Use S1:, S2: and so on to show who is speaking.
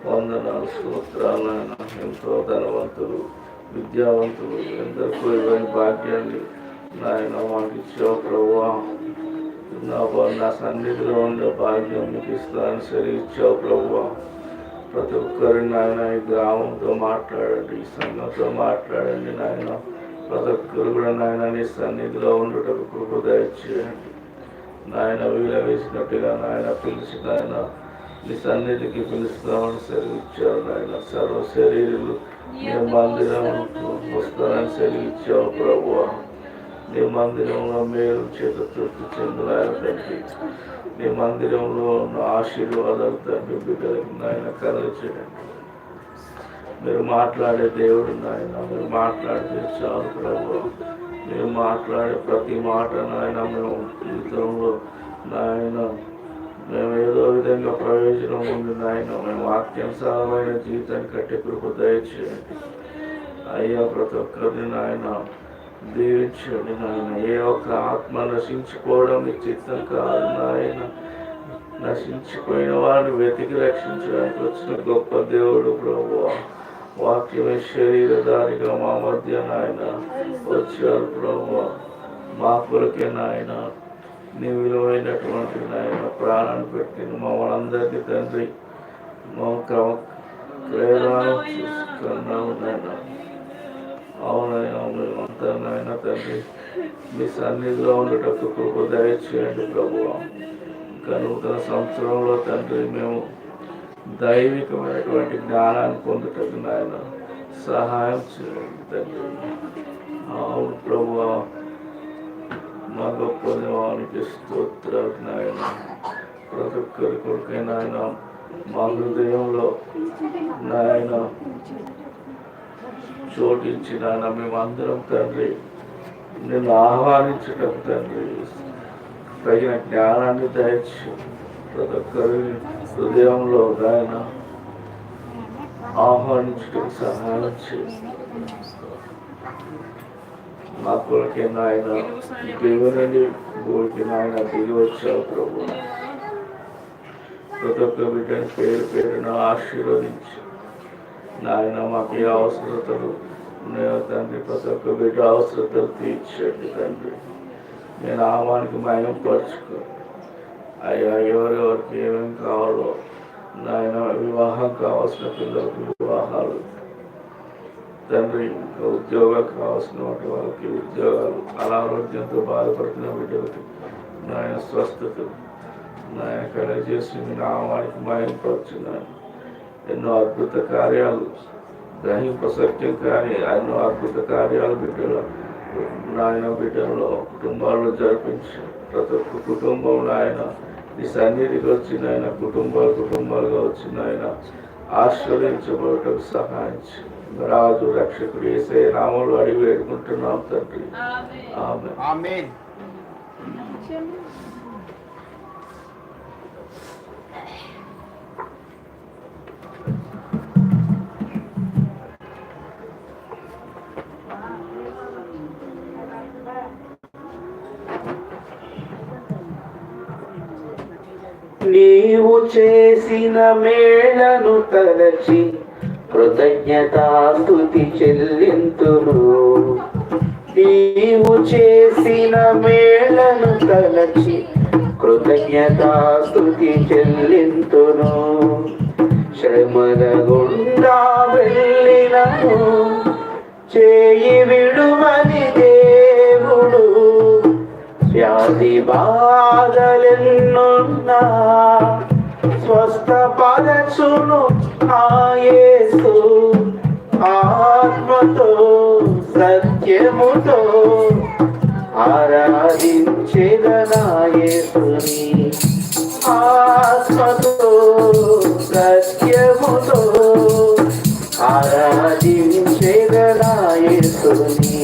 S1: వందనాలు, స్తోత్రాలు నాయన. ఎంతో ధనవంతులు, విద్యావంతులు, ఎందరికో ఇవ్వని భాగ్యాన్ని నాయన మాకు ఇచ్చావు ప్రభువా. నా సన్నిధిలో ఉండే భాగ్యం మీకు ఇస్తాను సరి ఇచ్చావు ప్రభువా. ప్రతి ఒక్కరి నాయన ఈ గ్రామంతో మాట్లాడండి, ఈ సంఘంతో మాట్లాడండి నాయన. ప్రతి ఒక్కరు కూడా నాయన నీ సన్నిధిలో ఉండటకు కృప దయచేయండి నాయన. వీల వేసినట్టుగా నాయన పిలిచి నాయన నీ సన్నిధికి పిలుస్తామని సెలవిచ్చావు నాయన. సర్వ శరీరులు నీ మందిరం వస్తారని సెలవిచ్చావు ప్రభువా. నీ మందిరంలో మేలు చేత తృప్తి చెందులాయన తండ్రి. నీ మందిరంలో ఉన్న ఆశీర్వాదాలు తండ్రి బిడ్డలకి నాయన కలగచేయండి. మీరు మాట్లాడే దేవుడు నాయన, మీరు మాట్లాడితే చాలు ప్రభువా. మీరు మాట్లాడే ప్రతి మాట నాయన మేము జీవితంలో నాయన మేము ఏదో విధంగా ప్రయోజనం ఉంది నాయన. మేము వాక్యానుసారమైన జీవితాన్ని కట్టి కృప దయచేయండి అయ్యా. ప్రతి ఒక్కరిని నాయన దీవించండి నాయన. ఏ ఒక్క ఆత్మ నశించుకోవడం మీ చిత్తం కాదు నాయన. నశించిపోయిన వారిని వెతికి రక్షించడానికి వచ్చిన గొప్ప దేవుడు ప్రభువా. వాక్యమే శరీరధారిగా మా మధ్య నాయన వచ్చారు ప్రభువా. మా కొరకే నాయన నీ విలువైనటువంటి నాయన ప్రాణాన్ని పెట్టిన మమ్మల్ని అందరికీ తండ్రి మా ప్రేరణను చూసుకున్నాము నాయన. అవునైనా మేమంతా నాయన తండ్రి మీ సన్నిధిలో ఉండటకు కృప దయచేయండి ప్రభువా. ఇంకా నూతన సంవత్సరంలో తండ్రి మేము దైవికమైనటువంటి జ్ఞానాన్ని పొందుటకు నాయన సహాయం చేయండి తండ్రి. అవును ప్రభువా, మా గొప్ప దేవానికి స్తోత్రాలు నాయన. ప్రతి ఒక్కరి కొరకై నాయన మా హృదయంలో నాయన చోటించి నాయన మేమందరం తండ్రి నిన్ను ఆహ్వానించటం తండ్రి తగిన జ్ఞానాన్ని దయచి ప్రతి ఒక్కరి హృదయంలో నాయన ఆహ్వానించటం సహాయం చేసి మా కొరకే నాయన దేవుని భూమికి నాయన దిగి వచ్చావు ప్రభు. ప్రతి ఒక్క బిడ్డని పేరు పేరున ఆశీర్వదించి నాయన మాకు ఏ అవసరతలు ఉన్నాయో తండ్రి ప్రతి ఒక్క బిడ్డ అవసరతలు తీర్చండి తండ్రి. నేను ఆమానికి మయం పరుచుకో అయ్యా. ఎవరెవరికి ఏమేమి కావాలో నాయన వివాహం కావాల్సిన పిల్లలకి వివాహాలు తండ్రి, ఇంకా ఉద్యోగాలు కావాల్సిన వాటి వాళ్ళకి ఉద్యోగాలు, అనారోగ్యంతో బాధపడుతున్న బిడ్డలకి నాయన స్వస్థతలు నాయన కలగజేసి మీ నామానికి మయంపరుచున్నాను. ఎన్నో అద్భుత కార్యాలు గ్రహింపసత్యం కానీ ఎన్నో అద్భుత కార్యాలు బిడ్డల నాయన బిడ్డలలో కుటుంబాల్లో జరిపించి ప్రతి ఒక్క కుటుంబం నాయన ఈ సన్నిధికి వచ్చిన ఆయన కుటుంబాలుగా వచ్చిన ఆయన ఆశీర్వదించబడటకు సహాయించి రాజు రక్షకుడు యేసయ్య నామములో అడిగి వేడుకుంటున్నాం తండ్రి. ఆమేన్.
S2: నీవు చేసిన మేళను తలచి కృతజ్ఞతాస్తుతి చెల్లింతును. నీవు చేసిన మేళను తలచి కృతజ్ఞతాస్తుతి చెల్లింతును. శ్రమల గుండా వెళ్ళినను చేయి విడుమని దేవుడు. వ్యాధి బాధలెన్నున్నా స్వస్థపరచును ఆ యేసు. ఆత్మతో సత్యముతో ఆరాధించెదనా యేసుని. ఆత్మతో సత్యముతో ఆరాధించెదనా యేసుని.